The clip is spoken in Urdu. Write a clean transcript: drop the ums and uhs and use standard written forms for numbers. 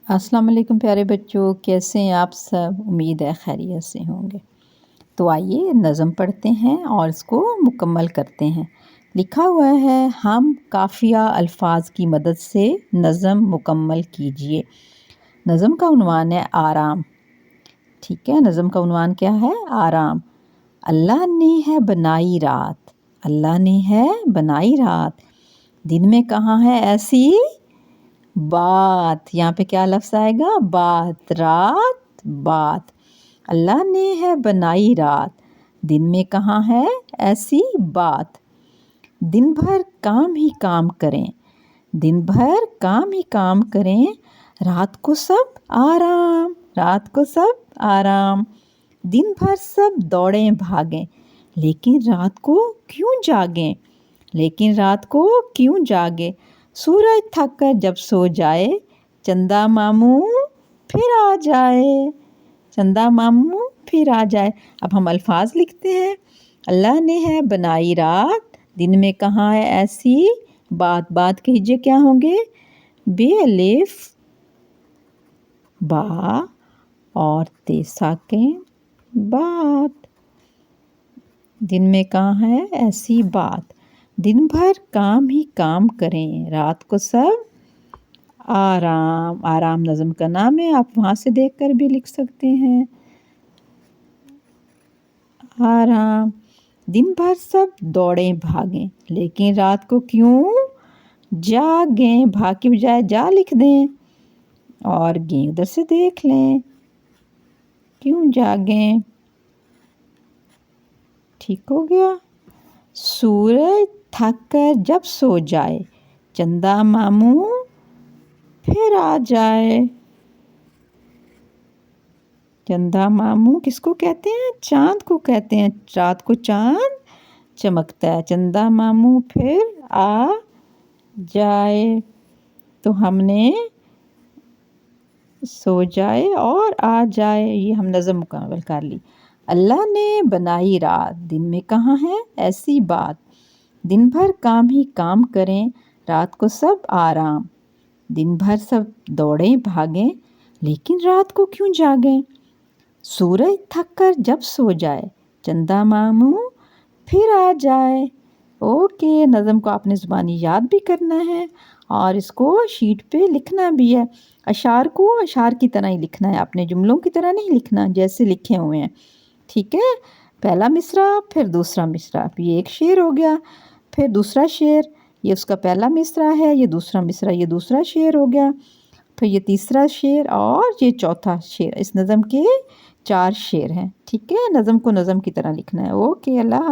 السلام علیکم پیارے بچوں، کیسے ہیں آپ سب؟ امید ہے خیریت سے ہوں گے۔ تو آئیے نظم پڑھتے ہیں اور اس کو مکمل کرتے ہیں۔ لکھا ہوا ہے، ہم قافیہ الفاظ کی مدد سے نظم مکمل کیجئے۔ نظم کا عنوان ہے آرام۔ ٹھیک ہے، نظم کا عنوان کیا ہے؟ آرام۔ اللہ نے ہے بنائی رات، اللہ نے ہے بنائی رات، دن میں کہاں ہے ایسی بات؟ یہاں پہ کیا لفظ آئے گا؟ بات، رات، بات۔ اللہ نے ہے بنائی رات، دن میں کہاں ہے ایسی بات۔ دن بھر کام ہی کام کریں، دن بھر کام ہی کام کریں، رات کو سب آرام، رات کو سب آرام۔ دن بھر سب دوڑیں بھاگیں، لیکن رات کو کیوں جاگیں، لیکن رات کو کیوں جاگیں۔ سورج تھک کر جب سو جائے، چندہ ماموں پھر آ جائے، چندہ ماموں پھر آ جائے۔ اب ہم الفاظ لکھتے ہیں۔ اللہ نے ہے بنائی رات، دن میں کہاں ہے ایسی بات۔ بات کے ہجے کیا ہوں گے؟ بے الف، با اور تے ساکن بات۔ دن میں کہاں ہے ایسی بات، دن بھر کام ہی کام کریں، رات کو سب آرام۔ آرام نظم کا نام ہے، آپ وہاں سے دیکھ کر بھی لکھ سکتے ہیں۔ آرام۔ دن بھر سب دوڑیں بھاگیں، لیکن رات کو کیوں جاگیں۔ بھاگ کی بجائے جا لکھ دیں اور گیں ادھر سے دیکھ لیں، کیوں جاگیں۔ ٹھیک ہو گیا۔ سورج تھک کر جب سو جائے، چندہ ماموں پھر آ جائے۔ چندہ ماموں کس کو کہتے ہیں؟ چاند کو کہتے ہیں۔ رات کو چاند چمکتا ہے، چندہ ماموں پھر آ جائے۔ تو ہم نے سو جائے اور آ جائے، یہ ہم نظم مکمل کر لی۔ اللہ نے بنائی رات، دن میں کہاں ہے ایسی بات۔ دن بھر کام ہی کام کریں، رات کو سب آرام۔ دن بھر سب دوڑیں بھاگیں، لیکن رات کو کیوں جاگیں۔ سورج تھک کر جب سو جائے، چندہ ماموں پھر آ جائے۔ اوکے، نظم کو آپ نے زبانی یاد بھی کرنا ہے اور اس کو شیٹ پہ لکھنا بھی ہے۔ اشعار کو اشعار کی طرح ہی لکھنا ہے، اپنے جملوں کی طرح نہیں لکھنا جیسے لکھے ہوئے ہیں۔ ٹھیک ہے، پہلا مصرع پھر دوسرا مصرع، یہ ایک شعر ہو گیا، پھر دوسرا شعر، یہ اس کا پہلا مصرع ہے، یہ دوسرا مصرع، یہ دوسرا شعر ہو گیا، پھر یہ تیسرا شعر اور یہ چوتھا شعر۔ اس نظم کے 4 شعر ہیں۔ ٹھیک ہے، نظم کو نظم کی طرح لکھنا ہے۔ اوکے، اللہ حافظ۔